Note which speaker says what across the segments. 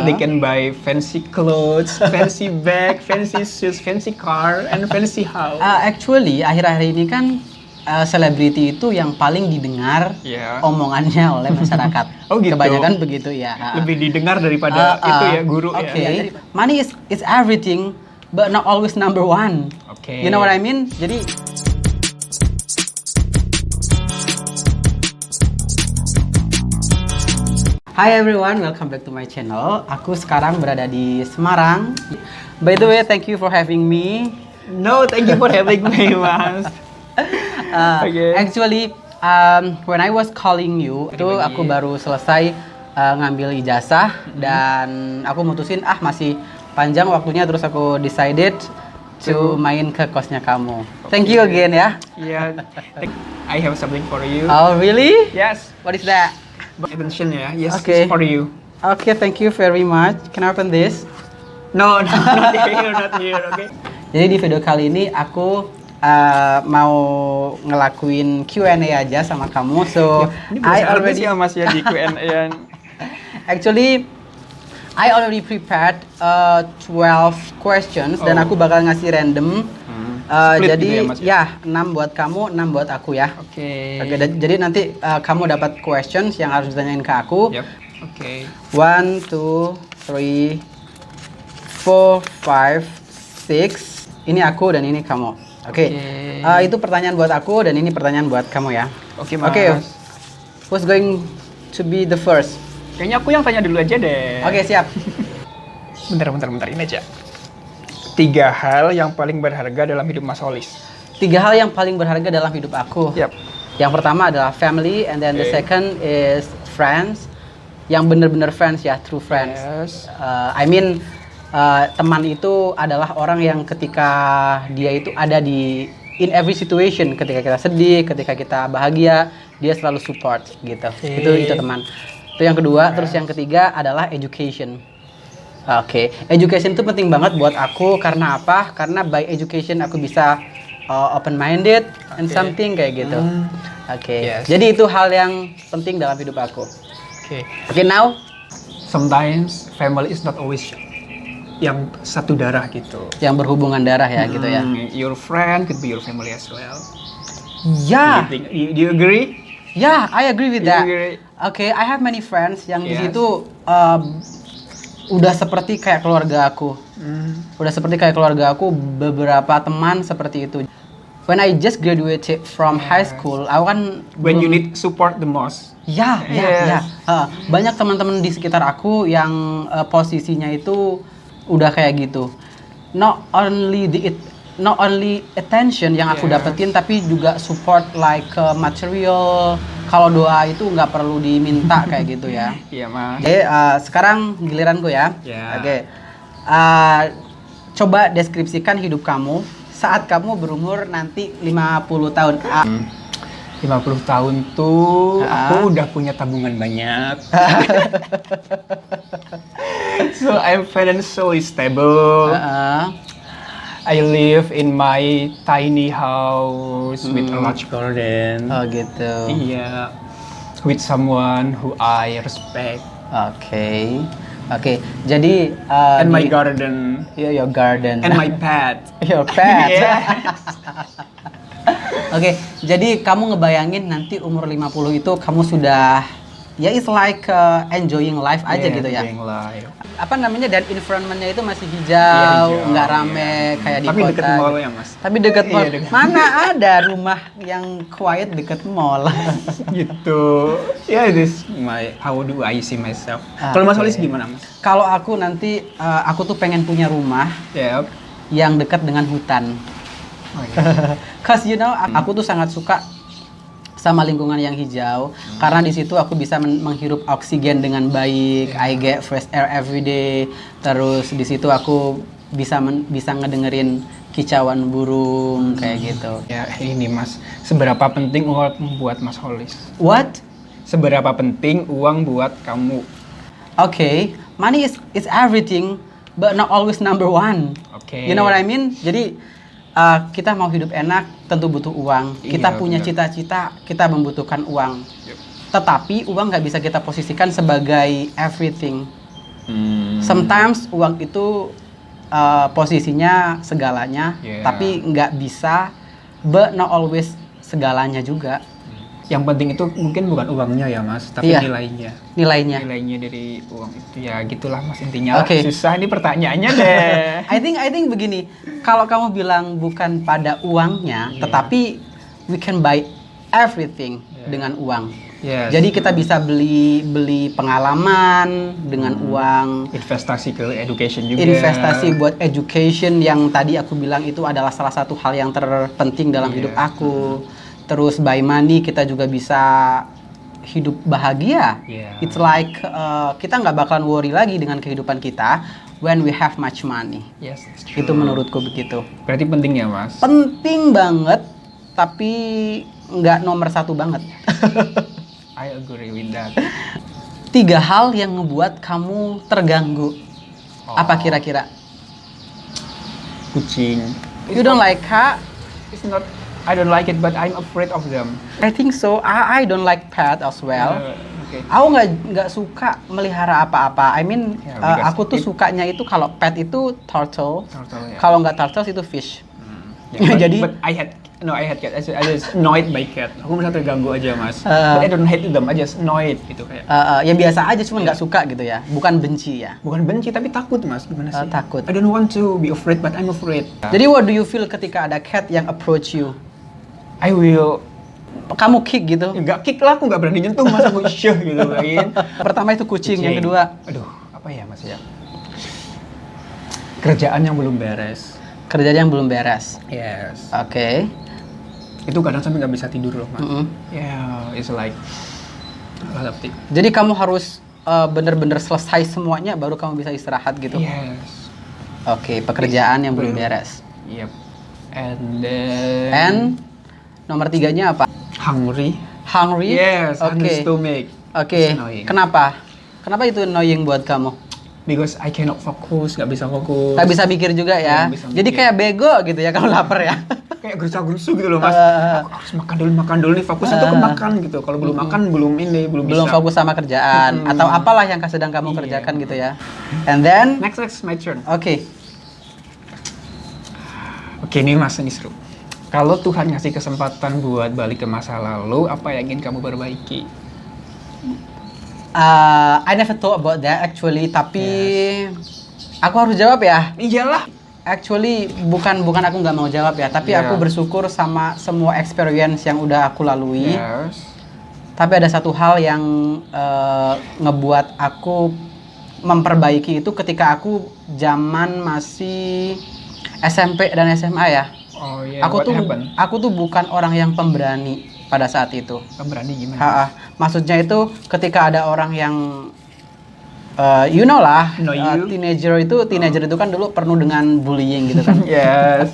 Speaker 1: They can buy fancy clothes, fancy bag, fancy shoes, fancy car, and fancy house.
Speaker 2: Actually, akhir-akhir ini kan selebriti itu yang paling didengar omongannya oleh masyarakat.
Speaker 1: Oh gitu.
Speaker 2: Kebanyakan begitu ya.
Speaker 1: Lebih didengar daripada itu ya guru ya.
Speaker 2: Okay. Money is everything, but not always number one.
Speaker 1: Okay.
Speaker 2: You know what I mean? Jadi Hi everyone, welcome back to my channel. Aku sekarang berada di Semarang. By the way, thank you for having me.
Speaker 1: No, thank you for having me, Mas.
Speaker 2: Actually, when I was calling you, itu aku baru selesai ngambil ijazah dan aku mutusin masih panjang waktunya, terus aku decided to main ke kosnya kamu. Thank you again ya.
Speaker 1: Yeah. I have something for you.
Speaker 2: Oh really?
Speaker 1: Yes.
Speaker 2: What is that?
Speaker 1: Attention ya. Yes,
Speaker 2: Okay.
Speaker 1: it's for you.
Speaker 2: Okay, thank you very much. Can I open this?
Speaker 1: No, not here, not here. Okay.
Speaker 2: Jadi di video kali ini aku mau ngelakuin Q&A aja sama kamu. So I already
Speaker 1: ya Mas ya di Q&A.
Speaker 2: Actually I already prepared 12 questions dan aku bakal ngasih random. Jadi
Speaker 1: gitu ya, Mas,
Speaker 2: 6 buat kamu, 6 buat aku ya.
Speaker 1: Oke.
Speaker 2: Jadi nanti kamu dapat questions yang harus ditanyain ke aku.
Speaker 1: Yep. Oke.
Speaker 2: 1, 2, 3, 4, 5, 6. Ini aku dan ini kamu. Oke. Itu pertanyaan buat aku dan ini pertanyaan buat kamu ya.
Speaker 1: Oke, Mas.
Speaker 2: Oke. Who's going to be the first?
Speaker 1: Kayaknya aku yang tanya dulu aja deh.
Speaker 2: Oke, siap.
Speaker 1: Bentar. Ini aja. 3 hal yang paling berharga dalam hidup Mas Holis.
Speaker 2: 3 hal yang paling berharga dalam hidup aku.
Speaker 1: Yap.
Speaker 2: Yang pertama adalah family, and then the second is friends. Yang bener-bener friends ya, true friends.
Speaker 1: Yes.
Speaker 2: I mean, teman itu adalah orang yang ketika dia itu ada di in every situation, ketika kita sedih, ketika kita bahagia, dia selalu support gitu. Itu teman. Itu yang kedua. Terus yang ketiga adalah education. Oke, education itu penting banget buat aku. Karena apa? Karena by education aku bisa open minded and something kayak gitu. Yes. Jadi itu hal yang penting dalam hidup aku. Oke, now
Speaker 1: Sometimes family is not always yang satu darah gitu.
Speaker 2: yang berhubungan darah ya gitu ya.
Speaker 1: Your friend could be your family as well.
Speaker 2: Ya,
Speaker 1: Do you agree?
Speaker 2: yeah, I agree with
Speaker 1: You
Speaker 2: that.
Speaker 1: agree?
Speaker 2: Oke, I have many friends yang di
Speaker 1: Yes.
Speaker 2: situ udah seperti kayak keluarga aku. Udah seperti kayak keluarga aku. Beberapa teman seperti itu. When I just graduated from high school, I kan
Speaker 1: When you need support the most.
Speaker 2: Ya. Banyak teman-teman di sekitar aku yang posisinya itu udah kayak gitu. Not only attention yang aku dapetin, tapi juga support like material. Kalau doa itu nggak perlu diminta kayak gitu ya.
Speaker 1: Iya, Mas.
Speaker 2: Oke, sekarang giliranku ya.
Speaker 1: Ya.
Speaker 2: Oke. Coba deskripsikan hidup kamu saat kamu berumur nanti 50 tahun.
Speaker 1: 50 tahun tuh aku udah punya tabungan banyak. So I'm financially stable. I live in my tiny house with a large garden.
Speaker 2: Oh gitu.
Speaker 1: Iya. With someone who I respect.
Speaker 2: Oke. Jadi
Speaker 1: And my garden.
Speaker 2: your garden.
Speaker 1: And my pet.
Speaker 2: Your pet.
Speaker 1: Yes.
Speaker 2: Oke, jadi kamu ngebayangin nanti umur 50 itu kamu sudah it's like enjoying life aja gitu ya.
Speaker 1: Enjoying life.
Speaker 2: Apa namanya, dan environmentnya itu masih hijau, nggak rame kayak di
Speaker 1: Tapi
Speaker 2: kota.
Speaker 1: deket mall ya, Mas.
Speaker 2: Tapi deket mall.
Speaker 1: Deket.
Speaker 2: Mana ada rumah yang quiet deket mall?
Speaker 1: Gitu. This how do I see myself. Kalau Mas Holis gimana, Mas?
Speaker 2: Kalau aku nanti aku tuh pengen punya rumah
Speaker 1: Yep.
Speaker 2: yang dekat dengan hutan. Cause aku tuh sangat suka sama lingkungan yang hijau, karena di situ aku bisa menghirup oksigen dengan baik. I get fresh air every day. Terus di situ aku bisa ngedengerin kicauan burung kayak gitu.
Speaker 1: Ya ini Mas, seberapa penting uang buat Mas Holis?
Speaker 2: What?
Speaker 1: Seberapa penting uang buat kamu?
Speaker 2: Okay, money is everything, but not always number one.
Speaker 1: Okay.
Speaker 2: You know what I mean? Jadi kita mau hidup enak tentu butuh uang. Kita punya cita-cita, kita membutuhkan uang. Tetapi uang nggak bisa kita posisikan sebagai everything. Sometimes uang itu posisinya segalanya,
Speaker 1: Yeah.
Speaker 2: tapi nggak bisa, but not always segalanya juga.
Speaker 1: Yang penting itu mungkin bukan uangnya ya Mas, tapi
Speaker 2: Iya.
Speaker 1: nilainya.
Speaker 2: Nilainya.
Speaker 1: Nilainya dari uang itu ya gitulah Mas intinya.
Speaker 2: Oke.
Speaker 1: Susah ini pertanyaannya deh.
Speaker 2: I think begini, kalau kamu bilang bukan pada uangnya,
Speaker 1: Yeah.
Speaker 2: tetapi we can buy everything
Speaker 1: Yeah.
Speaker 2: dengan uang.
Speaker 1: Yes.
Speaker 2: Jadi kita bisa beli pengalaman dengan uang,
Speaker 1: investasi ke education juga.
Speaker 2: investasi buat education yang tadi aku bilang itu adalah salah satu hal yang terpenting dalam
Speaker 1: Yeah.
Speaker 2: hidup aku. Terus by money kita juga bisa hidup bahagia.
Speaker 1: Yeah.
Speaker 2: It's like kita nggak bakalan worry lagi dengan kehidupan kita when we have much money.
Speaker 1: Yes, that's true.
Speaker 2: Itu menurutku begitu.
Speaker 1: Berarti penting ya Mas.
Speaker 2: Penting banget, tapi nggak nomor satu banget.
Speaker 1: I agree with that.
Speaker 2: 3 hal yang ngebuat kamu terganggu. Apa kira-kira?
Speaker 1: Kucing.
Speaker 2: You don't like cat?
Speaker 1: It's not. I don't like it, but I'm afraid of them.
Speaker 2: I think so. I don't like pet as well.
Speaker 1: Okay.
Speaker 2: Aku nggak suka melihara apa-apa. I mean,
Speaker 1: Yeah, because
Speaker 2: aku tuh sukanya itu kalau pet itu turtle.
Speaker 1: Turtle, ya.
Speaker 2: Kalau nggak turtles itu fish.
Speaker 1: Yeah,
Speaker 2: Jadi-
Speaker 1: but I had cat. I just annoyed by cat. Aku merasa terganggu aja Mas.
Speaker 2: Uh.
Speaker 1: But I don't hate them. I just annoyed gitu kayak.
Speaker 2: Ya biasa aja, cuma nggak suka gitu ya. Bukan benci ya.
Speaker 1: Bukan benci tapi takut Mas. Gimana sih?
Speaker 2: Takut.
Speaker 1: I don't want to be afraid, but I'm afraid.
Speaker 2: Jadi what do you feel ketika ada cat yang approach you?
Speaker 1: I will
Speaker 2: Kamu kick gitu?
Speaker 1: nggak kick lah, aku nggak berani nyentuh Mas, aku syuh gitu lain.
Speaker 2: Pertama itu kucing, yang kedua
Speaker 1: Aduh, apa ya Mas ya? Kerjaan yang belum beres.
Speaker 2: kerjaan yang belum beres.
Speaker 1: Yes.
Speaker 2: Oke.
Speaker 1: Itu kadang sampai nggak bisa tidur loh Mas.
Speaker 2: Mm-mm.
Speaker 1: Yeah, it's like a lot of things.
Speaker 2: Jadi kamu harus bener-bener selesai semuanya baru kamu bisa istirahat gitu.
Speaker 1: Yes.
Speaker 2: Oke, pekerjaan yang belum beres.
Speaker 1: Yep. And then
Speaker 2: And nomor 3-nya apa?
Speaker 1: hungry.
Speaker 2: Hungry?
Speaker 1: Yes,
Speaker 2: Oke.
Speaker 1: hungry stomach.
Speaker 2: Oke.
Speaker 1: It's annoying.
Speaker 2: Kenapa? Kenapa itu annoying buat kamu?
Speaker 1: Because I cannot fokus, nggak bisa fokus.
Speaker 2: Nggak bisa mikir juga ya?
Speaker 1: Nggak bisa
Speaker 2: Jadi
Speaker 1: mikir.
Speaker 2: kayak bego gitu ya kalau lapar ya?
Speaker 1: Kayak gerusa-gerusu gitu loh Mas. Aku harus makan dulu nih, fokus itu ke makan gitu. Kalau belum makan belum
Speaker 2: Belum
Speaker 1: bisa.
Speaker 2: fokus sama kerjaan atau apalah yang sedang kamu
Speaker 1: Iya.
Speaker 2: kerjakan gitu ya. And then,
Speaker 1: Next, my turn.
Speaker 2: oke.
Speaker 1: Oke, ini Mas, ini seru. Kalau Tuhan ngasih kesempatan buat balik ke masa lalu, apa yang ingin kamu perbaiki?
Speaker 2: I never thought about that actually, tapi aku harus jawab ya.
Speaker 1: Iyalah.
Speaker 2: Actually bukan aku nggak mau jawab ya, tapi
Speaker 1: Yeah.
Speaker 2: aku bersyukur sama semua experience yang udah aku lalui.
Speaker 1: Yes.
Speaker 2: Tapi ada satu hal yang ngebuat aku memperbaiki itu ketika aku zaman masih SMP dan SMA ya.
Speaker 1: Oh iya.
Speaker 2: Aku
Speaker 1: what
Speaker 2: tuh
Speaker 1: happened?
Speaker 2: aku tuh bukan orang yang pemberani pada saat itu.
Speaker 1: Pemberani gimana?
Speaker 2: Ha-ha. Maksudnya itu ketika ada orang yang you know lah,
Speaker 1: Know you.
Speaker 2: teenager itu kan dulu penuh dengan bullying gitu kan.
Speaker 1: Yes.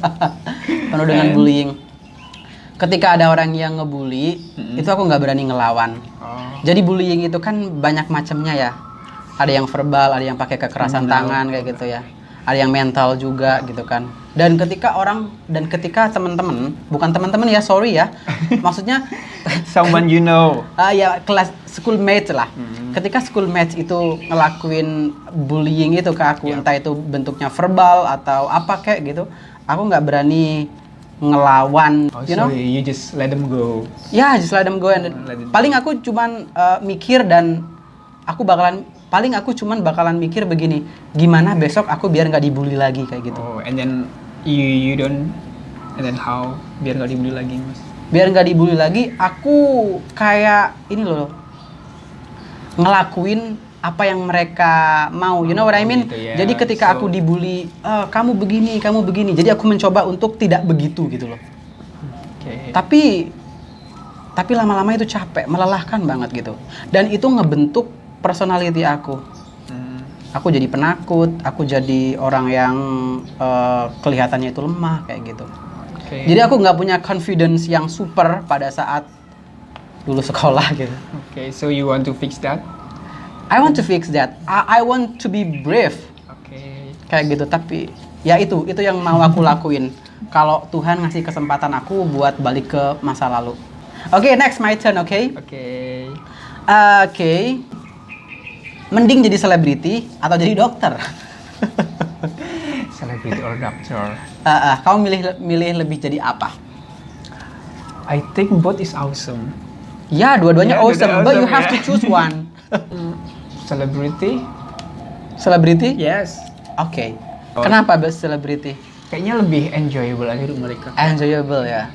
Speaker 2: Penuh dengan bullying. Ketika ada orang yang ngebully, itu aku nggak berani ngelawan.
Speaker 1: Oh.
Speaker 2: Jadi bullying itu kan banyak macamnya ya. Ada yang verbal, ada yang pakai kekerasan tangan kayak gitu ya. Ada yang mental juga gitu kan. Dan ketika teman-teman, bukan teman-teman ya, sorry ya. Maksudnya
Speaker 1: Someone you know.
Speaker 2: ya kelas schoolmates lah. Ketika schoolmates itu ngelakuin bullying itu ke aku, entah itu bentuknya verbal atau apa kayak gitu, aku nggak berani ngelawan,
Speaker 1: Oh,
Speaker 2: you know?
Speaker 1: sorry, you just let them go.
Speaker 2: Ya, just let them go. And
Speaker 1: Let it
Speaker 2: paling aku cuman mikir dan aku cuman bakalan mikir begini, gimana besok aku biar nggak dibully lagi kayak gitu.
Speaker 1: Oh, and then you don't, and then how biar nggak dibully lagi Mas?
Speaker 2: Biar nggak dibully lagi, aku kayak ini loh, ngelakuin apa yang mereka mau, you know what I mean?
Speaker 1: Gitu ya.
Speaker 2: Jadi ketika
Speaker 1: So-
Speaker 2: aku dibully, kamu begini, jadi aku mencoba untuk tidak begitu gitu loh.
Speaker 1: Oke.
Speaker 2: Tapi lama-lama itu capek, melelahkan banget gitu. Dan itu ngebentuk personality aku. Aku jadi penakut, aku jadi orang yang kelihatannya itu lemah kayak gitu.
Speaker 1: Oke.
Speaker 2: Jadi aku nggak punya confidence yang super pada saat dulu sekolah gitu.
Speaker 1: Oke, so you want to fix that?
Speaker 2: I want to fix that. I want to be brave
Speaker 1: Oke.
Speaker 2: kayak gitu. Tapi ya itu yang mau aku lakuin. Kalau Tuhan ngasih kesempatan aku buat balik ke masa lalu. Oke, next my turn, oke?
Speaker 1: Oke.
Speaker 2: Oke. Mending jadi selebriti atau jadi dokter?
Speaker 1: Celebrity or doctor?
Speaker 2: Kamu milih lebih jadi apa?
Speaker 1: I think both is awesome.
Speaker 2: Ya, dua-duanya
Speaker 1: Ya,
Speaker 2: awesome,
Speaker 1: dua-duanya
Speaker 2: but you
Speaker 1: awesome,
Speaker 2: have
Speaker 1: ya.
Speaker 2: to choose one.
Speaker 1: Celebrity?
Speaker 2: Selebriti?
Speaker 1: Yes.
Speaker 2: Oke.
Speaker 1: Oh.
Speaker 2: Kenapa best selebriti?
Speaker 1: Kayaknya lebih enjoyable aja hidup mereka.
Speaker 2: Enjoyable ya.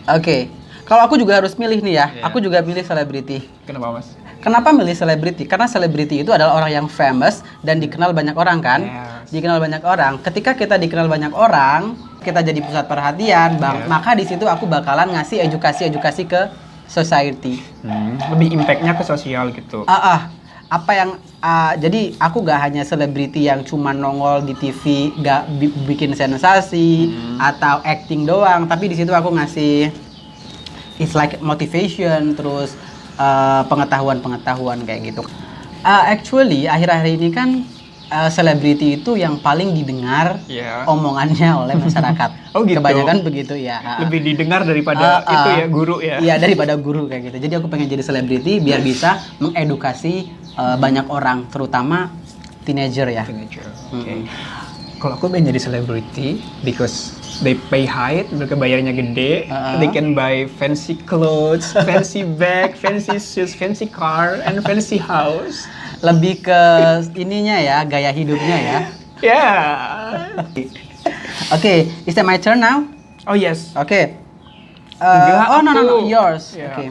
Speaker 2: Oke. Kalau aku juga harus milih nih ya.
Speaker 1: Iya.
Speaker 2: Aku juga milih selebriti.
Speaker 1: Kenapa mas?
Speaker 2: Kenapa milih selebriti? Karena selebriti itu adalah orang yang famous dan dikenal banyak orang kan?
Speaker 1: Yes.
Speaker 2: Dikenal banyak orang. Ketika kita dikenal banyak orang, kita jadi pusat perhatian, Bang.
Speaker 1: Yes.
Speaker 2: Maka di situ aku bakalan ngasih edukasi ke society.
Speaker 1: Lebih impactnya ke sosial gitu.
Speaker 2: Apa yang jadi aku gak hanya selebriti yang cuma nongol di TV, gak bikin sensasi atau acting doang, tapi di situ aku ngasih it's like motivation, terus pengetahuan kayak gitu. Actually akhir-akhir ini kan selebriti itu yang paling didengar
Speaker 1: Yeah.
Speaker 2: omongannya oleh masyarakat.
Speaker 1: Oh, gitu.
Speaker 2: Kebanyakan begitu ya.
Speaker 1: Lebih didengar daripada itu ya, guru ya.
Speaker 2: Iya, daripada guru kayak gitu. Jadi aku pengen jadi selebriti biar bisa mengedukasi banyak orang, terutama teenager ya.
Speaker 1: Teenager. Oke. Kalau aku pengen jadi celebrity because they pay high, mereka bayarnya gede, they can buy fancy clothes, fancy bag, fancy shoes, fancy car, and fancy house.
Speaker 2: Lebih ke ininya ya, gaya hidupnya ya.
Speaker 1: Yeah.
Speaker 2: Oke, is that my turn now?
Speaker 1: Oh yes.
Speaker 2: Oke.
Speaker 1: Enggak,
Speaker 2: Oh no,
Speaker 1: aku.
Speaker 2: yours.
Speaker 1: Yeah.
Speaker 2: Oke.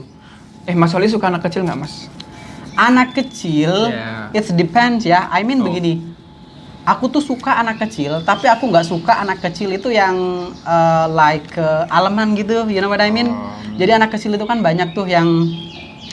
Speaker 1: Mas Oli suka anak kecil nggak mas?
Speaker 2: Anak kecil,
Speaker 1: Yeah.
Speaker 2: it depends ya. I mean
Speaker 1: Oh.
Speaker 2: begini. Aku tuh suka anak kecil, tapi aku nggak suka anak kecil itu yang like aleman gitu. You know what I mean? Jadi anak kecil itu kan banyak tuh yang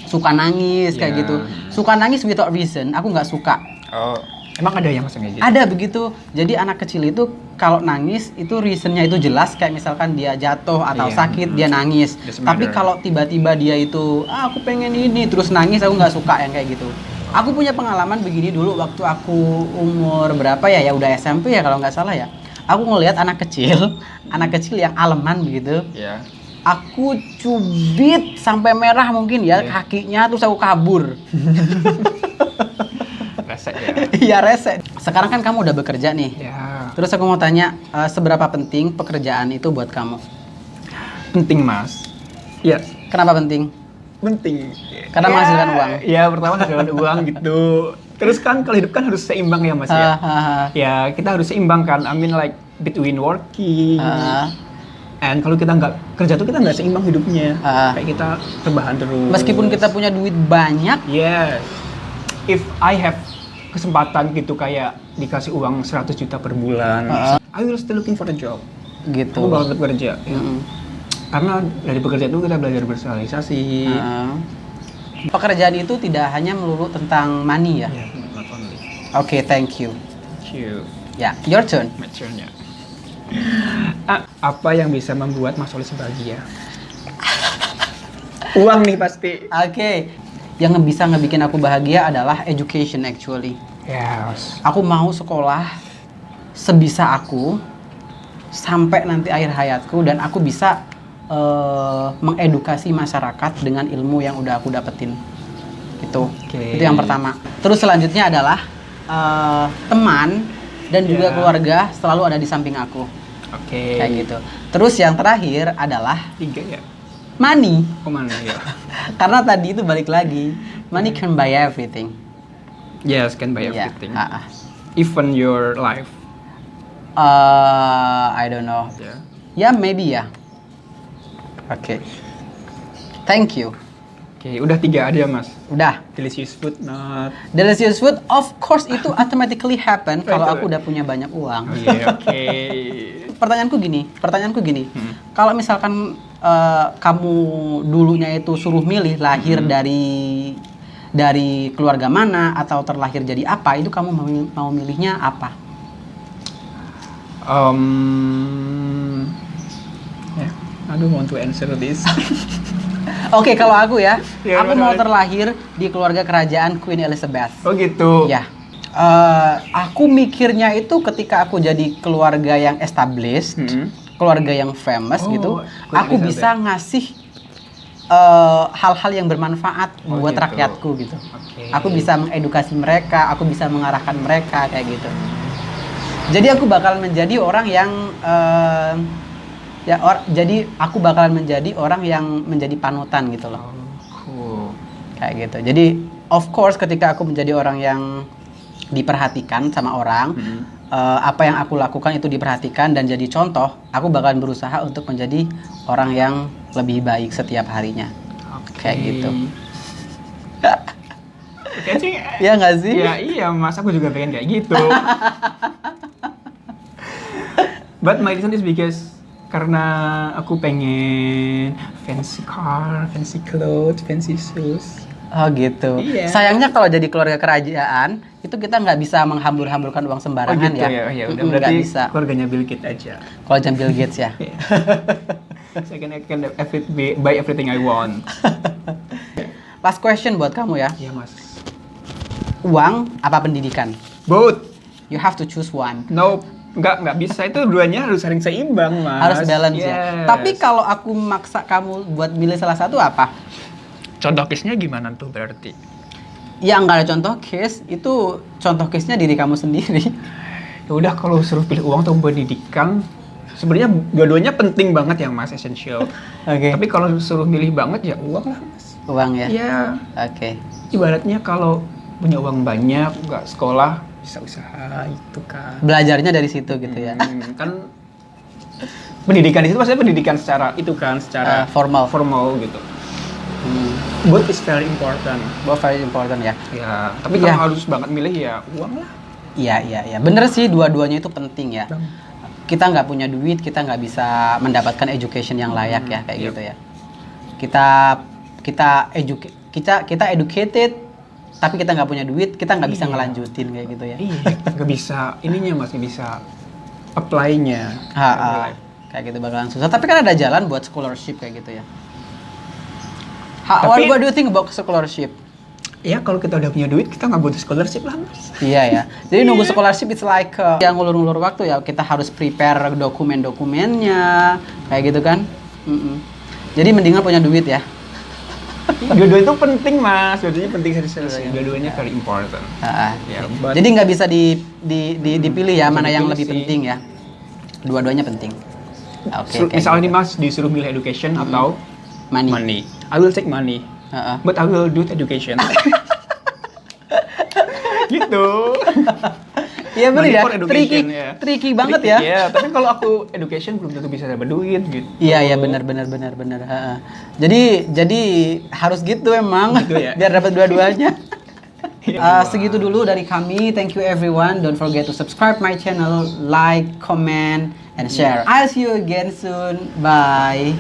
Speaker 2: suka nangis kayak
Speaker 1: Yeah.
Speaker 2: gitu. Suka nangis without reason, aku nggak suka.
Speaker 1: Oh. Emang ada yang sengaja?
Speaker 2: Ada begitu. Jadi anak kecil itu kalau nangis itu reasonnya itu jelas, kayak misalkan dia jatuh atau
Speaker 1: Iya.
Speaker 2: sakit dia nangis.
Speaker 1: Doesn't
Speaker 2: Tapi
Speaker 1: matter.
Speaker 2: kalau tiba-tiba dia itu aku pengen ini terus nangis, aku nggak suka yang kayak gitu. Aku punya pengalaman begini dulu waktu aku umur berapa ya udah SMP ya kalau nggak salah ya. Aku ngelihat anak kecil yang aleman begitu.
Speaker 1: Ya.
Speaker 2: Aku cubit sampai merah mungkin ya
Speaker 1: Iya.
Speaker 2: kakinya, terus aku kabur.
Speaker 1: Rasa ya.
Speaker 2: Iya rese. Sekarang kan kamu udah bekerja nih.
Speaker 1: Ya.
Speaker 2: Terus aku mau tanya, seberapa penting pekerjaan itu buat kamu?
Speaker 1: Penting mas. Ya.
Speaker 2: Kenapa penting?
Speaker 1: Penting.
Speaker 2: Karena menghasilkan uang.
Speaker 1: Ya pertama menghasilkan uang gitu. Terus kan kalau hidup kan harus seimbang ya mas ya. Ya kita harus seimbang kan. I mean like between working. And kalau kita nggak kerja tuh kita nggak seimbang hidupnya. Kayak kita rebahan terus.
Speaker 2: Meskipun kita punya duit banyak,
Speaker 1: Yes. If I have kesempatan gitu kayak dikasih uang 100 juta per bulan, I will still looking for a job.
Speaker 2: gitu.
Speaker 1: Aku bakal tetap kerja. Ya.
Speaker 2: Mm-mm.
Speaker 1: Karena dari pekerjaan itu kita belajar bersosialisasi.
Speaker 2: Pekerjaan itu tidak hanya melulu tentang money ya.
Speaker 1: Ya, not only.
Speaker 2: Oke, thank you.
Speaker 1: Thank you.
Speaker 2: Ya, your turn.
Speaker 1: My turn, ya. Apa yang bisa membuat Mas Olis bahagia? Uang nih pasti.
Speaker 2: Oke. Yang bisa ngebikin aku bahagia adalah education actually.
Speaker 1: Yes.
Speaker 2: Aku mau sekolah sebisa aku sampai nanti akhir hayatku dan aku bisa mengedukasi masyarakat dengan ilmu yang udah aku dapetin. Gitu.
Speaker 1: Oke.
Speaker 2: Itu yang pertama. Terus selanjutnya adalah teman dan juga
Speaker 1: Ya.
Speaker 2: keluarga selalu ada di samping aku.
Speaker 1: Oke.
Speaker 2: Kayak gitu. Terus yang terakhir adalah
Speaker 1: 3 ya.
Speaker 2: money.
Speaker 1: Kemana ya?
Speaker 2: Karena tadi itu balik lagi, money can buy everything.
Speaker 1: Yes, can buy
Speaker 2: Iya.
Speaker 1: everything.
Speaker 2: Ah.
Speaker 1: Even your life.
Speaker 2: I don't know.
Speaker 1: Ya.
Speaker 2: Ya, maybe ya. Oke. Thank you.
Speaker 1: Oke, udah 3 aja mas.
Speaker 2: Udah.
Speaker 1: Delicious food, not.
Speaker 2: Delicious food, of course itu automatically happen kalau
Speaker 1: Betul.
Speaker 2: aku udah punya banyak uang.
Speaker 1: Oh iya, oke.
Speaker 2: Pertanyaanku gini. Kalau misalkan kamu dulunya itu suruh milih lahir dari keluarga mana atau terlahir jadi apa, itu kamu mau milihnya apa?
Speaker 1: Yeah, I don't want to answer this.
Speaker 2: Oke, kalau aku ya,
Speaker 1: Ya,
Speaker 2: aku mau
Speaker 1: benar.
Speaker 2: terlahir di keluarga kerajaan Queen Elizabeth.
Speaker 1: Oh gitu.
Speaker 2: Ya, aku mikirnya itu ketika aku jadi keluarga yang established, keluarga yang famous
Speaker 1: Oh,
Speaker 2: gitu,
Speaker 1: Queen
Speaker 2: aku
Speaker 1: Elizabeth.
Speaker 2: bisa ngasih hal-hal yang bermanfaat buat
Speaker 1: gitu.
Speaker 2: rakyatku gitu.
Speaker 1: Oke.
Speaker 2: Aku bisa mengedukasi mereka, aku bisa mengarahkan mereka kayak gitu. Jadi aku bakal menjadi orang yang jadi aku bakalan menjadi orang yang menjadi panutan gitu loh.
Speaker 1: Cool.
Speaker 2: Kayak gitu. Jadi of course ketika aku menjadi orang yang diperhatikan sama orang, apa yang aku lakukan itu diperhatikan dan jadi contoh, aku bakalan berusaha untuk menjadi orang yang lebih baik setiap harinya. Kayak gitu.
Speaker 1: Kayaknya
Speaker 2: Iya nggak sih?
Speaker 1: ya iya mas, aku juga pengen kayak gitu. But my reason is because karena aku pengen fancy car, fancy clothes, fancy shoes.
Speaker 2: Oh gitu.
Speaker 1: Iya.
Speaker 2: Sayangnya kalau jadi keluarga kerajaan itu kita nggak bisa menghambur-hamburkan uang sembarangan
Speaker 1: gitu
Speaker 2: ya.
Speaker 1: ya udah
Speaker 2: Nggak
Speaker 1: berarti
Speaker 2: bisa.
Speaker 1: keluarganya Bill Gates aja.
Speaker 2: Kalau jam Bill Gates ya.
Speaker 1: So I can buy everything I want.
Speaker 2: Last question buat kamu ya.
Speaker 1: Iya mas.
Speaker 2: Uang apa pendidikan?
Speaker 1: Both.
Speaker 2: You have to choose one.
Speaker 1: Nope. Nggak bisa, itu duanya harus saling seimbang mas.
Speaker 2: Harus balance ya.
Speaker 1: Yes.
Speaker 2: Tapi kalau aku maksa kamu buat milih salah satu apa?
Speaker 1: Contoh case-nya gimana tuh berarti?
Speaker 2: Ya nggak ada contoh case, itu contoh case-nya diri kamu sendiri.
Speaker 1: Ya udah, kalau suruh pilih uang atau pendidikan, sebenarnya dua-duanya penting banget ya mas, essential.
Speaker 2: Oke.
Speaker 1: Tapi kalau suruh milih banget ya uang lah mas.
Speaker 2: Uang ya?
Speaker 1: Iya.
Speaker 2: Oke.
Speaker 1: Ibaratnya kalau punya uang banyak, nggak sekolah, bisa usaha itu kan.
Speaker 2: Belajarnya dari situ gitu ya?
Speaker 1: Kan pendidikan di situ maksudnya pendidikan secara itu kan, secara
Speaker 2: Formal.
Speaker 1: gitu. Both is very important.
Speaker 2: Both very important ya?
Speaker 1: Ya, tapi
Speaker 2: Iya.
Speaker 1: kalau harus banget milih ya uang lah.
Speaker 2: Iya. Bener sih, dua-duanya itu penting ya. Kita nggak punya duit, kita nggak bisa mendapatkan education yang layak ya, kayak
Speaker 1: Yep.
Speaker 2: gitu ya. Kita educated, tapi kita nggak punya duit, kita nggak bisa
Speaker 1: Iya.
Speaker 2: ngelanjutin kayak gitu ya.
Speaker 1: Iya, nggak bisa ininya mas, nggak bisa apply-nya.
Speaker 2: Kayak gitu bakalan susah. Tapi kan ada jalan buat scholarship kayak gitu ya.
Speaker 1: Tapi-
Speaker 2: What do you think about scholarship?
Speaker 1: Ya kalau kita udah punya duit, kita nggak butuh scholarship lah mas.
Speaker 2: Iya ya. Jadi nunggu scholarship it's like yang ngulur-ngulur waktu ya. Kita harus prepare dokumen-dokumennya kayak gitu kan. Jadi mendingan punya duit ya.
Speaker 1: Dua-duanya itu penting mas, dua-duanya penting serius. Dua-duanya very important. Ya, but-
Speaker 2: Jadi nggak bisa dipilih ya mana yang
Speaker 1: dipilih
Speaker 2: lebih
Speaker 1: sih.
Speaker 2: penting ya. Dua-duanya penting. Oke. kayak
Speaker 1: Misalnya
Speaker 2: gitu.
Speaker 1: nih mas, disuruh milih education atau
Speaker 2: Money.
Speaker 1: I will take money,
Speaker 2: Heeh.
Speaker 1: but I will do education. Gitu.
Speaker 2: Iya bener
Speaker 1: Money
Speaker 2: ya.
Speaker 1: for education, ya.
Speaker 2: Tricky banget ya.
Speaker 1: Iya, tapi kalau aku education belum tentu bisa dapat duit gitu.
Speaker 2: Iya benar. Heeh. Jadi harus gitu emang
Speaker 1: Gitu ya.
Speaker 2: biar dapat dua-duanya.
Speaker 1: Iya.
Speaker 2: Segitu dulu dari kami. Thank you everyone. Don't forget to subscribe my channel, like, comment, and share. I'll see you again soon. Bye.